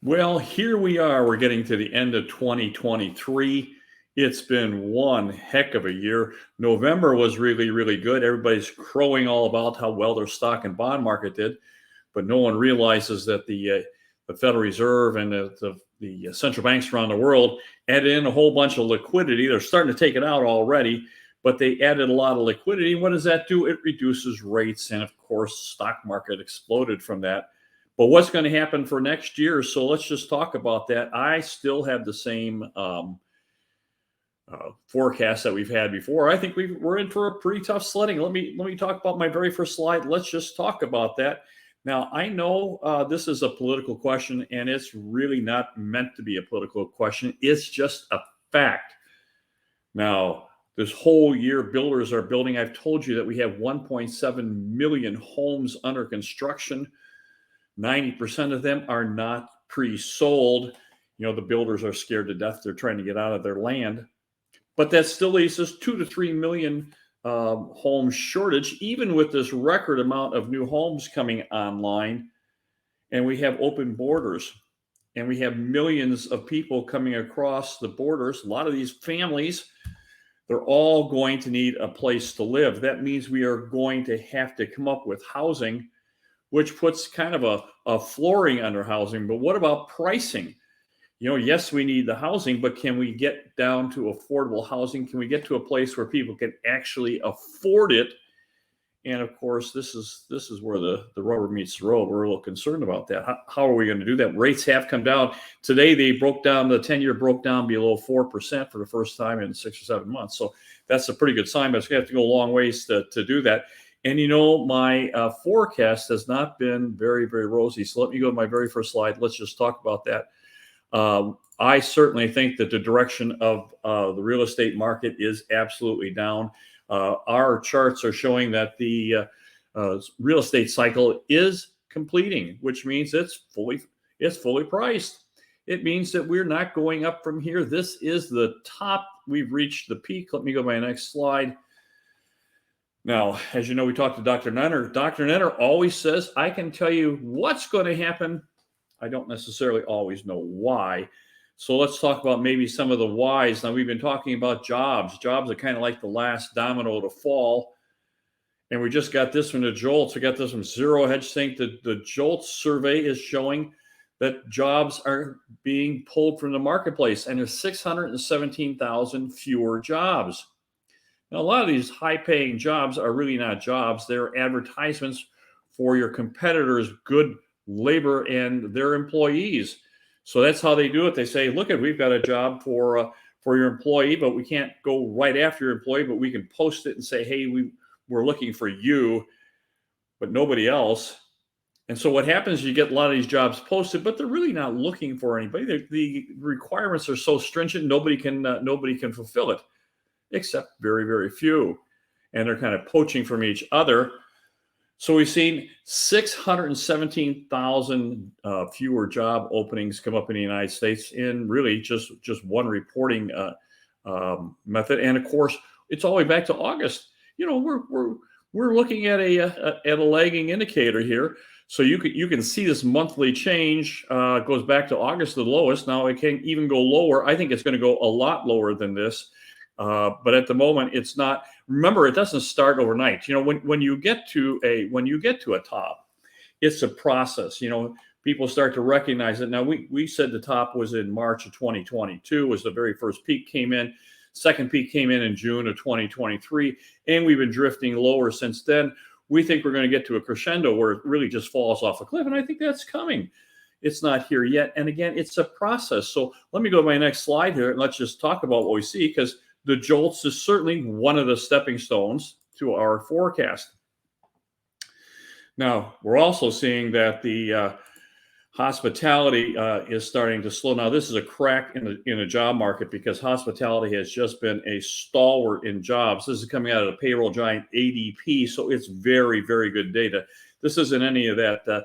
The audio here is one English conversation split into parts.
Well, here we are. We're getting to the end of 2023. It's been one heck of a year. November was really, really good. Everybody's crowing all about how well their stock and bond market did, but no one realizes that the Federal Reserve and the central banks around the world added in a whole bunch of liquidity. They're starting to take it out already, but they added a lot of liquidity. What does that do? It reduces rates, and of course, stock market exploded from that. But what's going to happen for next year? So let's just talk about that. I still have the same forecast that we've had before. I think we're in for a pretty tough sledding. Let me talk about my very first slide. Let's just talk about that. Now, I know this is a political question, and it's really not meant to be a political question. It's just a fact. Now, this whole year, builders are building. I've told you that we have 1.7 million homes under construction. 90% of them are not pre-sold. You know, the builders are scared to death. They're trying to get out of their land. But that still leaves us 2 to 3 million home shortage, even with this record amount of new homes coming online. And we have open borders. And we have millions of people coming across the borders. A lot of these families, they're all going to need a place to live. That means we are going to have to come up with housing, which puts kind of a flooring under housing. But what about pricing? You know, yes, we need the housing, but can we get down to affordable housing? Can we get to a place where people can actually afford it? And of course, this is where the rubber meets the road. We're a little concerned about that. How are we going to do that? Rates have come down. Today, they broke down, the 10-year broke down below 4% for the first time in 6 or 7 months. So that's a pretty good sign, but it's going to have to go a long ways to do that. And you know, my forecast has not been very, very rosy. So let me go to my very first slide. Let's just talk about that. I certainly think that the direction of the real estate market is absolutely down. Our charts are showing that the real estate cycle is completing, which means it's fully priced. It means that we're not going up from here. This is the top. We've reached the peak. Let me go to my next slide. Now, as you know, we talked to Dr. Nenner. Dr. Nenner always says, I can tell you what's going to happen. I don't necessarily always know why. So let's talk about maybe some of the whys. Now, we've been talking about jobs. Jobs are kind of like the last domino to fall. And we just got this from the JOLTS. We got this from Zero Hedge Think. The JOLTS survey is showing that jobs are being pulled from the marketplace, and there's 617,000 fewer jobs. Now, a lot of these high-paying jobs are really not jobs. They're advertisements for your competitors' good labor and their employees. So that's how they do it. They say, look, we've got a job for your employee, but we can't go right after your employee, but we can post it and say, hey, we're looking for you, but nobody else. And so what happens is you get a lot of these jobs posted, but they're really not looking for anybody. The requirements are so stringent, nobody can fulfill it, except very, very few. And they're kind of poaching from each other. So we've seen 617,000 fewer job openings come up in the United States in really just one reporting method. And of course, it's all the way back to August. You know, we're looking at a lagging indicator here. So you can see this monthly change goes back to August, the lowest. Now it can even go lower. I think it's going to go a lot lower than this. But at the moment, it's not. Remember, it doesn't start overnight. You know, when you get to a top, it's a process. You know, people start to recognize it. Now, we said the top was in March of 2022, was the very first peak came in. Second peak came in June of 2023, and we've been drifting lower since then. We think we're going to get to a crescendo where it really just falls off a cliff, and I think that's coming. It's not here yet. And again, it's a process. So let me go to my next slide here, and let's just talk about what we see, because the JOLTS is certainly one of the stepping stones to our forecast. Now, we're also seeing that the hospitality is starting to slow. Now, this is a crack in the job market because hospitality has just been a stalwart in jobs. This is coming out of the payroll giant ADP, so it's very, very good data. This isn't any of that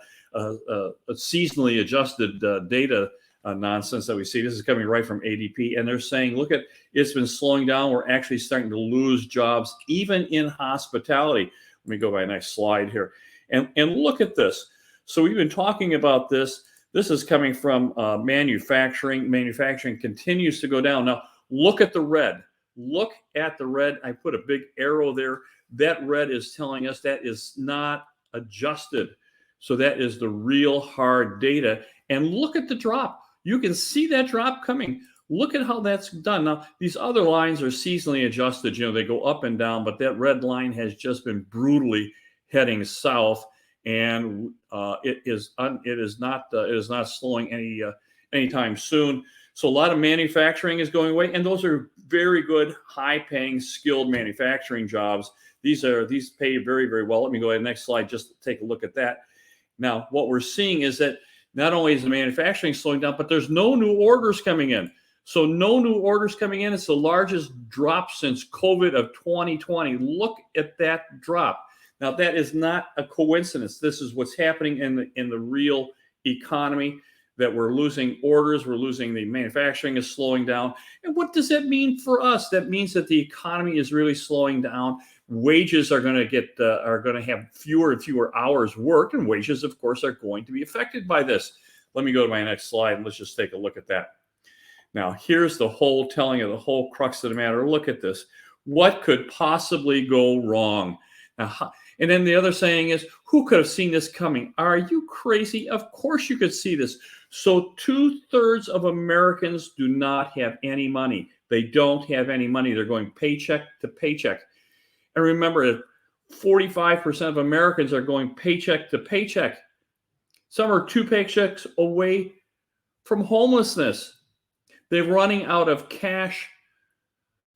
seasonally adjusted data nonsense that we see. This is coming right from ADP, and they're saying, look, it's been slowing down. We're actually starting to lose jobs, even in hospitality. Let me go to my next slide here, and look at this. So we've been talking about this. This is coming from manufacturing. Manufacturing continues to go down. Now, look at the red. Look at the red. I put a big arrow there. That red is telling us that is not adjusted. So that is the real hard data. And look at the drop. You can see that drop coming. Look at how that's done. Now, these other lines are seasonally adjusted. You know, they go up and down, but that red line has just been brutally heading south, and it is not slowing anytime soon. So a lot of manufacturing is going away, and those are very good, high-paying, skilled manufacturing jobs. These pay very, very well. Let me go ahead, next slide, just to take a look at that. Now, what we're seeing is that not only is the manufacturing slowing down, but there's no new orders coming in. So no new orders coming in. It's the largest drop since COVID of 2020. Look at that drop. Now, that is not a coincidence. This is what's happening in the real economy, that we're losing orders, we're losing, the manufacturing is slowing down. And what does that mean for us? That means that the economy is really slowing down. Wages are going to have fewer and fewer hours worked, and wages, of course, are going to be affected by this. Let me go to my next slide, and let's just take a look at that. Now, here's the whole telling of the whole crux of the matter. Look at this. What could possibly go wrong? Now, and then the other saying is, who could have seen this coming? Are you crazy? Of course you could see this. So 2/3 of Americans do not have any money. They don't have any money. They're going paycheck to paycheck. And remember that 45% of Americans are going paycheck to paycheck. Some are 2 paychecks away from homelessness. They're running out of cash.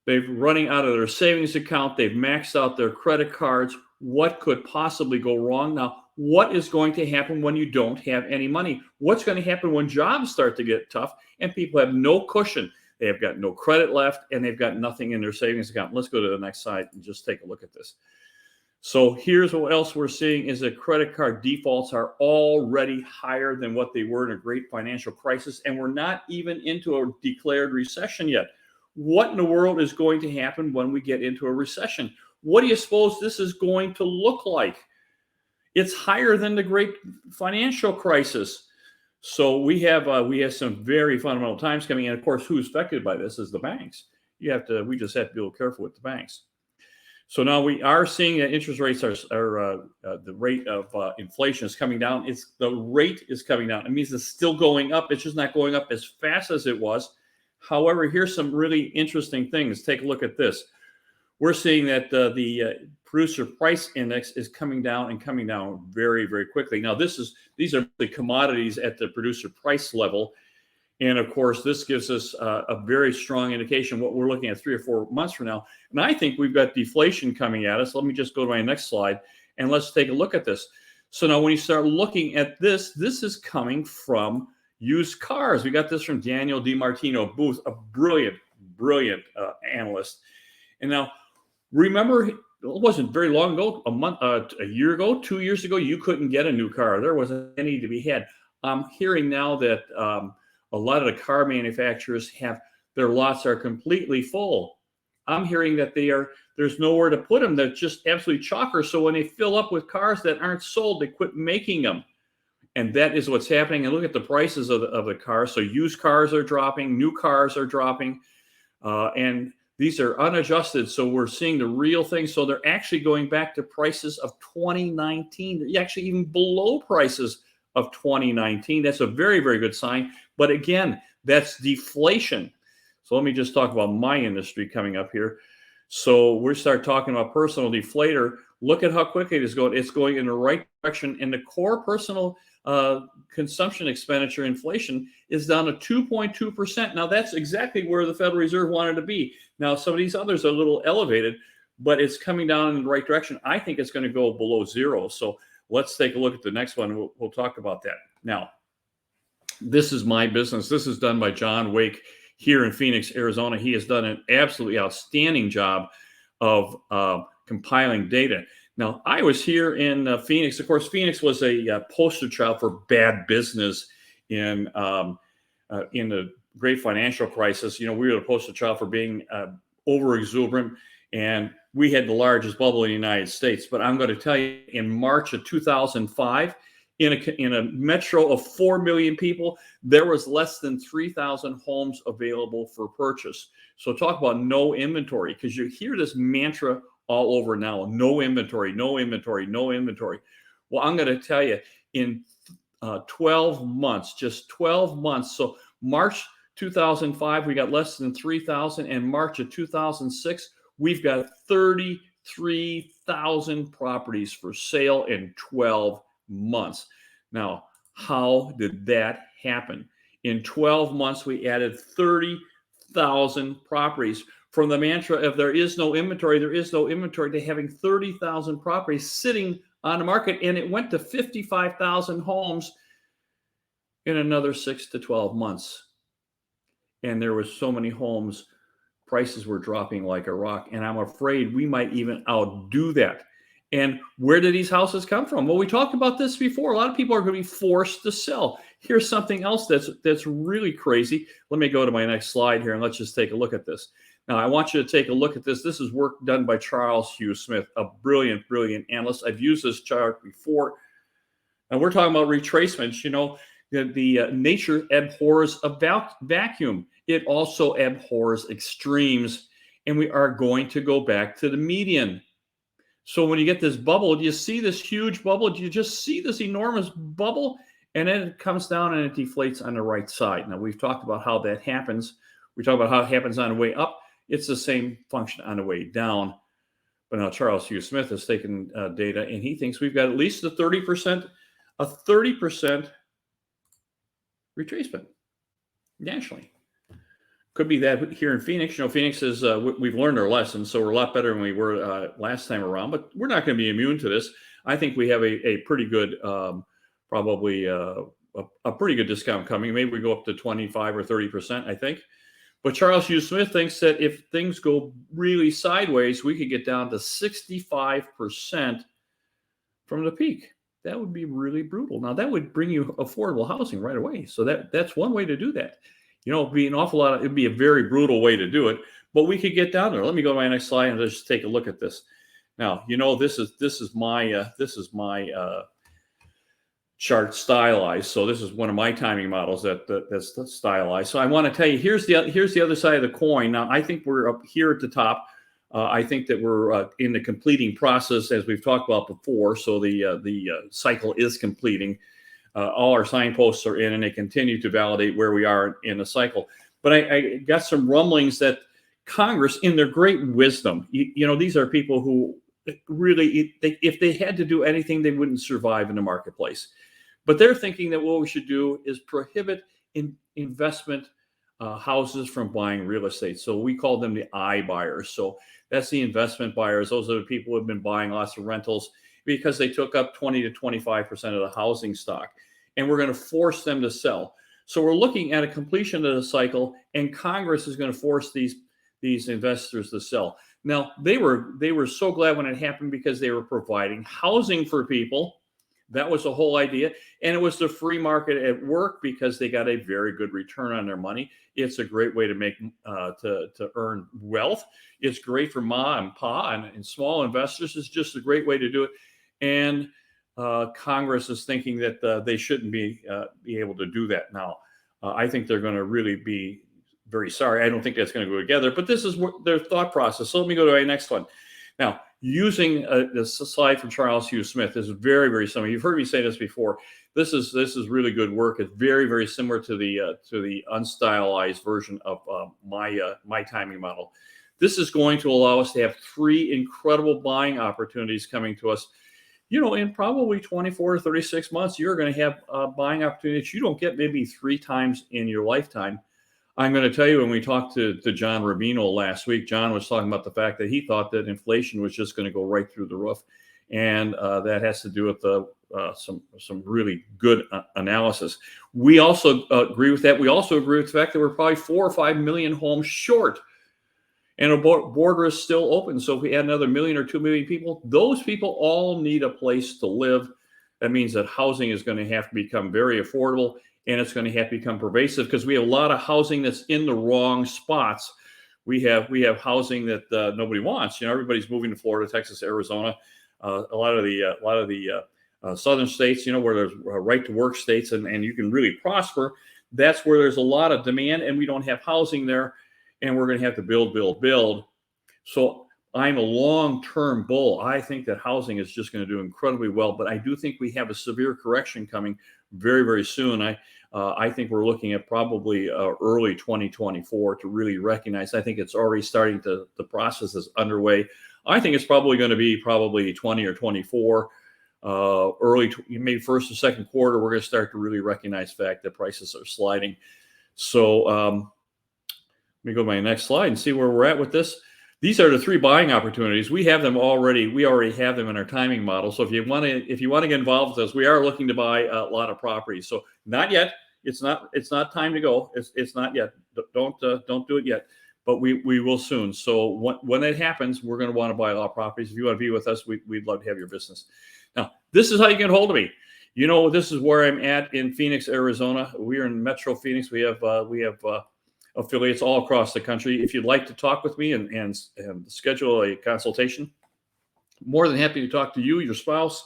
They're running out of their savings account. They've maxed out their credit cards. What could possibly go wrong? Now, what is going to happen when you don't have any money? What's going to happen when jobs start to get tough and people have no cushion? They have got no credit left, and they've got nothing in their savings account. Let's go to the next slide and just take a look at this. So here's what else we're seeing is that credit card defaults are already higher than what they were in a great financial crisis, and we're not even into a declared recession yet. What in the world is going to happen when we get into a recession? What do you suppose this is going to look like? It's higher than the great financial crisis. So we have some very fundamental times coming in. Of course, who's affected by this is the banks. We just have to be a little careful with the banks. So now we are seeing that interest rates the rate of inflation is coming down. The rate is coming down. It means it's still going up. It's just not going up as fast as it was. However, here's some really interesting things. Take a look at this. We're seeing that the producer price index is coming down and coming down very, very quickly. Now, these are the commodities at the producer price level. And of course, this gives us a very strong indication what we're looking at 3 or 4 months from now. And I think we've got deflation coming at us. Let me just go to my next slide and let's take a look at this. So now when you start looking at this, this is coming from used cars. We got this from Daniel DiMartino Booth, a brilliant analyst. And now remember, it wasn't very long ago, a year ago, 2 years ago, you couldn't get a new car. There wasn't any to be had. I'm hearing now that a lot of the car manufacturers their lots are completely full. I'm hearing that there's nowhere to put them. They're just absolutely chocker. So when they fill up with cars that aren't sold, they quit making them. And that is what's happening. And look at the prices of the cars. So used cars are dropping, new cars are dropping, and these are unadjusted. So we're seeing the real thing. So they're actually going back to prices of 2019. They're actually even below prices of 2019. That's a very, very good sign. But again, that's deflation. So let me just talk about my industry coming up here. So we start talking about personal deflator. Look at how quickly it is going. It's going in the right direction. And the core personal consumption expenditure inflation is down to 2.2%. Now, that's exactly where the Federal Reserve wanted to be. Now, some of these others are a little elevated, but it's coming down in the right direction. I think it's going to go below zero. So let's take a look at the next one. We'll talk about that. Now, this is my business. This is done by John Wake here in Phoenix, Arizona. He has done an absolutely outstanding job of compiling data. Now, I was here in Phoenix. Of course, Phoenix was a poster child for bad business in the great financial crisis. You know, we were the poster child for being over exuberant, and we had the largest bubble in the United States. But I'm going to tell you, in March of 2005, in a metro of 4 million people, there was less than 3,000 homes available for purchase. So talk about no inventory, because you hear this mantra all over now: no inventory, no inventory, no inventory. Well, I'm going to tell you, in 12 months, just 12 months. So March 2005, we got less than 3,000, and March of 2006, we've got 33,000 properties for sale in 12 months. Now, how did that happen? In 12 months, we added 30,000 properties. From the mantra of there is no inventory, to having 30,000 properties sitting on the market, and it went to 55,000 homes in another 6 to 12 months. And there was so many homes, prices were dropping like a rock, and I'm afraid we might even outdo that. And where did these houses come from? Well, we talked about this before. A lot of people are going to be forced to sell. Here's something else that's really crazy. Let me go to my next slide here, and let's just take a look at this. Now, I want you to take a look at this. This is work done by Charles Hugh Smith, a brilliant analyst. I've used this chart before, and we're talking about retracements. You know, the nature abhors a vacuum. It also abhors extremes, and we are going to go back to the median. So when you get this bubble, you see this huge bubble, you just see this enormous bubble, and then it comes down and it deflates on the right side. Now, we've talked about how that happens. We talk about how it happens on the way up. It's the same function on the way down. But now Charles Hugh Smith has taken data, and he thinks we've got at least a 30% retracement nationally. Could be that here in Phoenix. You know, Phoenix is, we've learned our lesson, so we're a lot better than we were last time around, but we're not going to be immune to this. I think we have a pretty good, probably a pretty good discount coming. Maybe we go up to 25 or 30%, I think. But Charles Hugh Smith thinks that if things go really sideways, we could get down to 65% from the peak. That would be really brutal. Now, that would bring you affordable housing right away. So that's one way to do that. You know, it'd be an awful lot. It'd be a very brutal way to do it, but we could get down there. Let me go to my next slide and just take a look at this. Now, you know, this is my chart stylized. So this is one of my timing models that's stylized. So I want to tell you, here's the other side of the coin. Now, I think we're up here at the top. I think that we're in the completing process, as we've talked about before. So the cycle is completing. All our signposts are in, and they continue to validate where we are in the cycle. But I got some rumblings that Congress, in their great wisdom, you know, these are people who really, if they had to do anything, they wouldn't survive in the marketplace. But they're thinking that what we should do is prohibit investment houses from buying real estate. So we call them the I buyers. So that's the investment buyers. Those are the people who have been buying lots of rentals because they took up 20 to 25% of the housing stock. And we're going to force them to sell. So we're looking at a completion of the cycle, and Congress is going to force these investors to sell. Now, they were so glad when it happened because they were providing housing for people. That was the whole idea. And it was the free market at work because they got a very good return on their money. It's a great way to make to earn wealth. It's great for ma and pa and small investors. It's just a great way to do it. And Congress is thinking that they shouldn't be able to do that now. I think they're going to really be very sorry. I don't think that's going to go together, but this is their thought process. So let me go to my next one. Now, using this slide from Charles Hugh Smith is very, very similar. You've heard me say this before. This is really good work. It's very, very similar to the unstylized version of my timing model. This is going to allow us to have 3 incredible buying opportunities coming to us. You know, in probably 24 to 36 months, you're going to have buying opportunities you don't get maybe 3 times in your lifetime. I'm going to tell you, when we talked to John Rubino last week, John was talking about the fact that he thought that inflation was just going to go right through the roof. And that has to do with some really good analysis. We also agree with that. We also agree with the fact that we're probably 4 or 5 million homes short. And a border is still open. So if we add another 1 million or 2 million people, those people all need a place to live. That means that housing is going to have to become very affordable, and it's going to have to become pervasive because we have a lot of housing that's in the wrong spots. We have housing that nobody wants. You know, everybody's moving to Florida, Texas, Arizona. A lot of the southern states, where there's right to work states, and you can really prosper. That's where there's a lot of demand, and we don't have housing there, and we're going to have to build. So I'm a long-term bull. I think that housing is just going to do incredibly well, but I do think we have a severe correction coming very, very soon. I think we're looking at probably early 2024 to really recognize. I think it's already starting to, the process is underway. I think it's probably going to be 20 or 24, maybe first or second quarter, we're going to start to really recognize the fact that prices are sliding. So let me go to my next slide and see where we're at with this. These are the 3 buying opportunities. We have them already. We already have them in our timing model. So if you want to get involved with us, we are looking to buy a lot of properties. So not yet. It's not time to go. It's not yet. Don't do it yet. But we will soon. So when it happens, we're going to want to buy a lot of properties. If you want to be with us, we'd love to have your business. Now, this is how you get hold of me. This is where I'm at in Phoenix, Arizona. We are in Metro Phoenix. We have affiliates all across the country. If you'd like to talk with me and schedule a consultation, more than happy to talk to you, your spouse,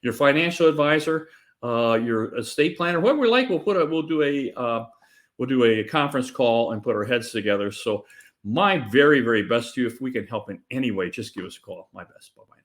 your financial advisor, your estate planner, whatever we like. We'll do a conference call and put our heads together. So my very, very best to you. If we can help in any way, just give us a call. My best. Bye-bye.